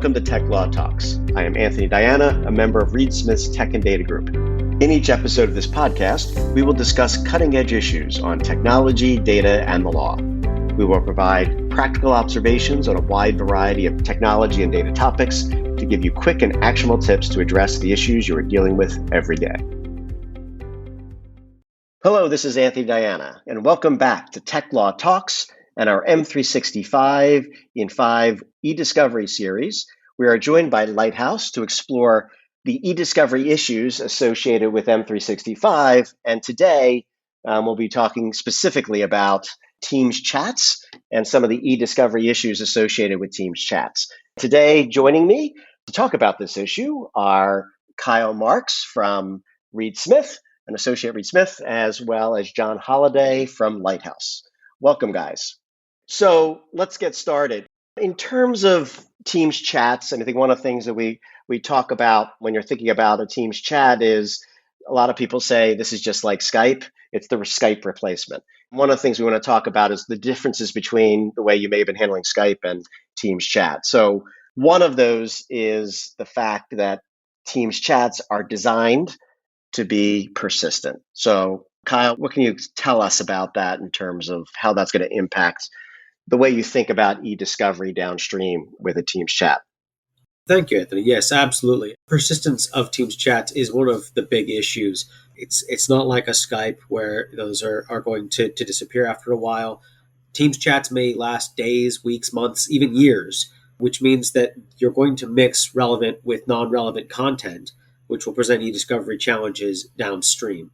welcome to Tech Law Talks. I am Anthony Diana, a member of Reed Smith's Tech and Data Group. In each episode of this podcast, we will discuss cutting-edge issues on technology, data, and the law. We will provide practical observations on a wide variety of technology and data topics to give you quick and actionable tips to address the issues you are dealing with every day. Hello, this is Anthony Diana, and welcome back to Tech Law Talks and our M365 in 5 e-discovery series. We are joined by Lighthouse to explore the e-discovery issues associated with M365. And today we'll be talking specifically about Teams chats and some of the e-discovery issues associated with Teams chats. Today, joining me to talk about this issue are Kyle Marks from Reed Smith, an associate at Reed Smith, as well as John Holliday from Lighthouse. Welcome, guys. So let's get started. In terms of Teams chats, and I think one of the things that we talk about when you're thinking about a Teams chat is a lot of people say this is just like Skype. It's the Skype replacement. One of the things we want to talk about is the differences between the way you may have been handling Skype and Teams chat. So one of those is the fact that Teams chats are designed to be persistent. So Kyle, what can you tell us about that in terms of how that's going to impact the way you think about e-discovery downstream with a Teams chat? Thank you, Anthony. Yes, absolutely. Persistence of Teams chats is one of the big issues. It's not like a Skype where those are going to disappear after a while. Teams chats may last days, weeks, months, even years, which means that you're going to mix relevant with non-relevant content, which will present e-discovery challenges downstream.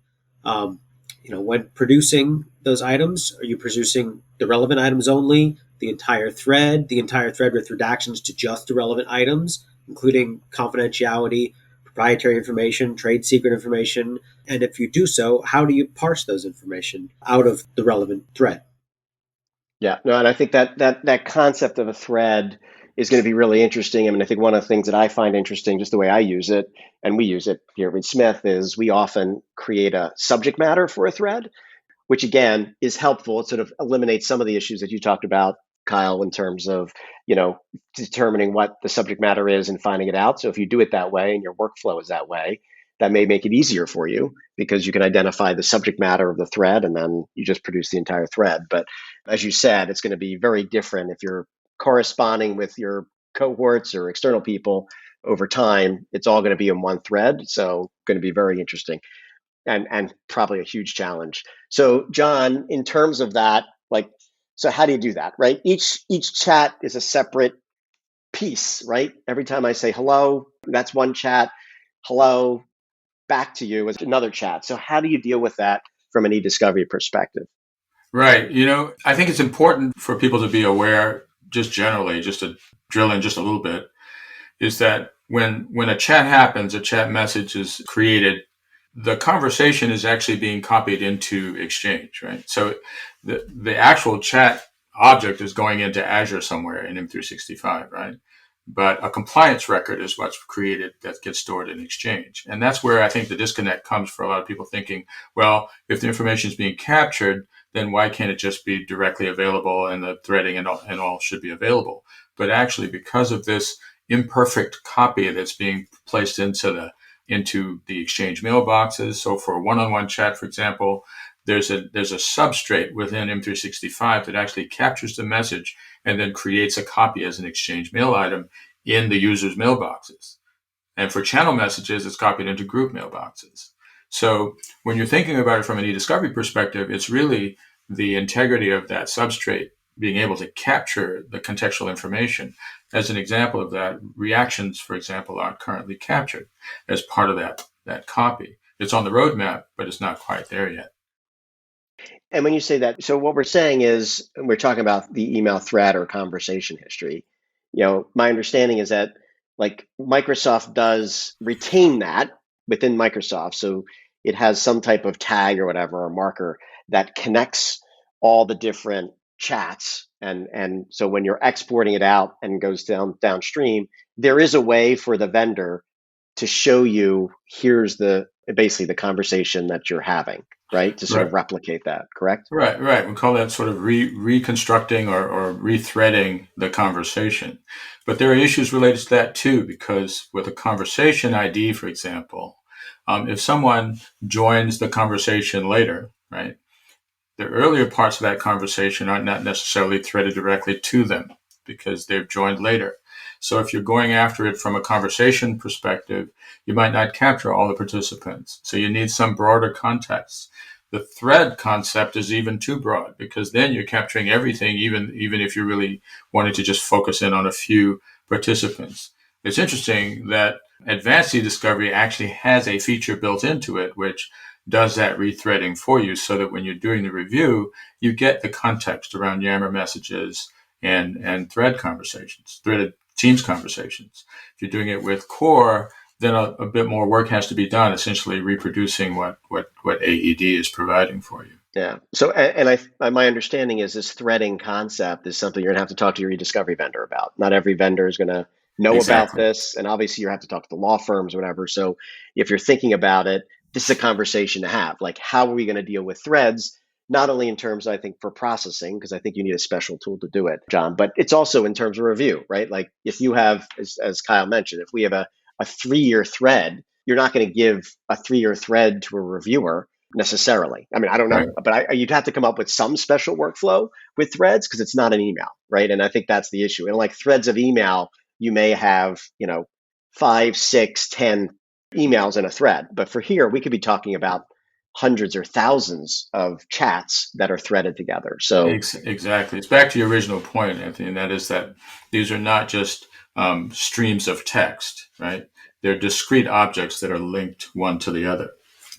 When producing those items, are you producing the relevant items only, the entire thread with redactions to just the relevant items, including confidentiality, proprietary information, trade secret information? And if you do so, how do you parse those information out of the relevant thread? Yeah, no, and I think that concept of a thread is going to be really interesting. I mean, I think one of the things that I find interesting, just the way I use it, and we use it here at Reed Smith, is we often create a subject matter for a thread, which again is helpful. It sort of eliminates some of the issues that you talked about, Kyle, in terms of, determining what the subject matter is and finding it out. So if you do it that way and your workflow is that way, that may make it easier for you because you can identify the subject matter of the thread and then you just produce the entire thread. But as you said, it's going to be very different if you're corresponding with your cohorts or external people over time. It's all going to be in one thread. So going to be very interesting and probably a huge challenge. So John, in terms of that, so how do you do that, right? Each chat is a separate piece, right? Every time I say hello, that's one chat. Hello, back to you is another chat. So how do you deal with that from an e-discovery perspective? Right. I think it's important for people to be aware, just generally, just to drill in just a little bit, is that when a chat happens, a chat message is created, the conversation is actually being copied into Exchange, right? So the actual chat object is going into Azure somewhere in M365, right? But a compliance record is what's created that gets stored in Exchange. And that's where I think the disconnect comes for a lot of people thinking, well, if the information is being captured, then why can't it just be directly available and the threading and all should be available? But actually, because of this imperfect copy that's being placed into the Exchange mailboxes. So for one-on-one chat, for example, there's a substrate within M365 that actually captures the message and then creates a copy as an Exchange mail item in the user's mailboxes. And for channel messages, it's copied into group mailboxes. So when you're thinking about it from an e-discovery perspective, it's really the integrity of that substrate being able to capture the contextual information. As an example of that, reactions, for example, aren't currently captured as part of that copy. It's on the roadmap, but it's not quite there yet. And when you say that, so what we're saying is we're talking about the email thread or conversation history. My understanding is that Microsoft does retain that within Microsoft. So it has some type of tag or whatever, or marker that connects all the different chats. And so when you're exporting it out and goes downstream, there is a way for the vendor to show you here's basically the conversation that you're having, right? To sort of replicate that, correct? Right. We call that sort of reconstructing or rethreading the conversation. But there are issues related to that too, because with a conversation ID, for example, if someone joins the conversation later, right, the earlier parts of that conversation are not necessarily threaded directly to them because they've joined later. So if you're going after it from a conversation perspective, you might not capture all the participants. So you need some broader context. The thread concept is even too broad because then you're capturing everything, even if you're really wanting to just focus in on a few participants. It's interesting that Advanced eDiscovery actually has a feature built into it, which does that rethreading for you so that when you're doing the review, you get the context around Yammer messages and threaded Teams conversations. If you're doing it with Core, then a bit more work has to be done, essentially reproducing what AED is providing for you. Yeah. So, and my understanding is this threading concept is something you're going to have to talk to your eDiscovery vendor about. Not every vendor is going to know about this. And obviously you have to talk to the law firms or whatever. So if you're thinking about it, this is a conversation to have. Like, how are we going to deal with threads? Not only in terms, I think, for processing, because I think you need a special tool to do it, John, but it's also in terms of review, right? Like if you have, as Kyle mentioned, if we have a 3-year thread, you're not going to give a 3-year thread to a reviewer necessarily. I mean, I don't know, but you'd have to come up with some special workflow with threads because it's not an email, right? And I think that's the issue. And like threads of email, you may have, 5, 6, 10 emails in a thread. But for here, we could be talking about hundreds or thousands of chats that are threaded together. So exactly. It's back to your original point, Anthony, and that is that these are not just streams of text, right? They're discrete objects that are linked one to the other.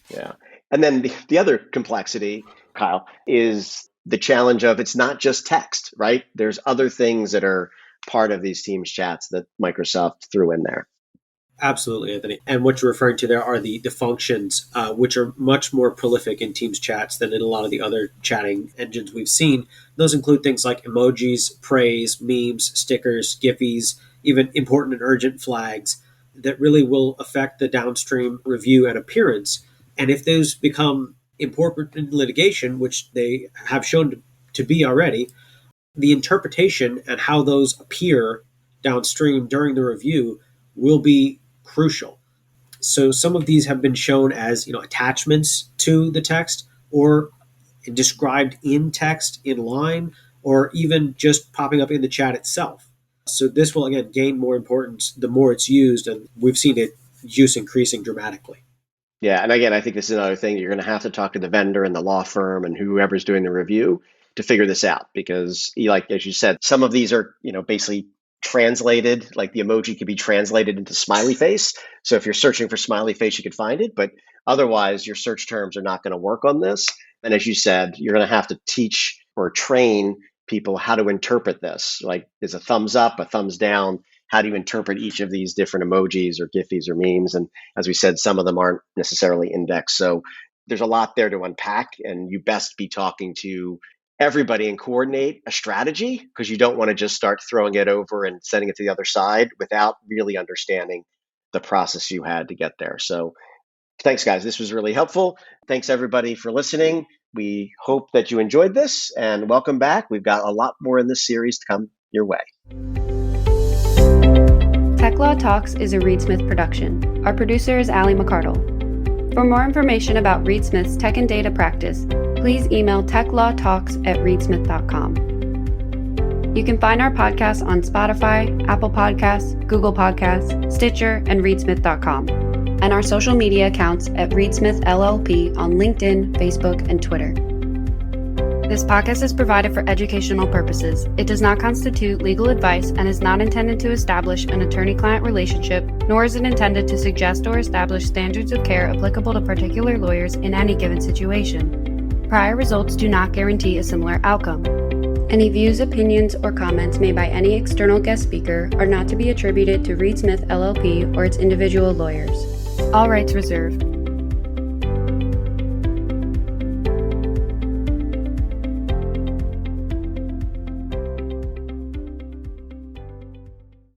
Yeah. And then the other complexity, Kyle, is the challenge of it's not just text, right? There's other things that are part of these Teams chats that Microsoft threw in there. Absolutely, Anthony. And what you're referring to there are the functions, which are much more prolific in Teams chats than in a lot of the other chatting engines we've seen. Those include things like emojis, praise, memes, stickers, GIFs, even important and urgent flags that really will affect the downstream review and appearance. And if those become important in litigation, which they have shown to be already, the interpretation and how those appear downstream during the review will be crucial. So some of these have been shown as attachments to the text or described in text in line or even just popping up in the chat itself. So this will, again, gain more importance the more it's used, and we've seen it use increasing dramatically. Yeah, and again, I think this is another thing. You're going to have to talk to the vendor and the law firm and whoever's doing the review to figure this out because, like as you said, some of these are, basically translated, like the emoji could be translated into smiley face. So if you're searching for smiley face, you could find it, but otherwise your search terms are not going to work on this. And as you said, you're going to have to teach or train people how to interpret this. Like, is a thumbs up, a thumbs down? How do you interpret each of these different emojis or GIFs or memes? And as we said, some of them aren't necessarily indexed. So there's a lot there to unpack, and you best be talking to everybody and coordinate a strategy because you don't want to just start throwing it over and sending it to the other side without really understanding the process you had to get there. So thanks, guys. This was really helpful. Thanks, everybody, for listening. We hope that you enjoyed this, and welcome back. We've got a lot more in this series to come your way. Tech Law Talks is a Reed Smith production. Our producer is Allie McCardle. For more information about Reed Smith's tech and data practice, please email techlawtalks@reedsmith.com. You can find our podcasts on Spotify, Apple Podcasts, Google Podcasts, Stitcher, and reedsmith.com, and our social media accounts at Reed Smith LLP on LinkedIn, Facebook, and Twitter. This podcast is provided for educational purposes. It does not constitute legal advice and is not intended to establish an attorney-client relationship, nor is it intended to suggest or establish standards of care applicable to particular lawyers in any given situation. Prior results do not guarantee a similar outcome. Any views, opinions, or comments made by any external guest speaker are not to be attributed to Reed Smith LLP or its individual lawyers. All rights reserved.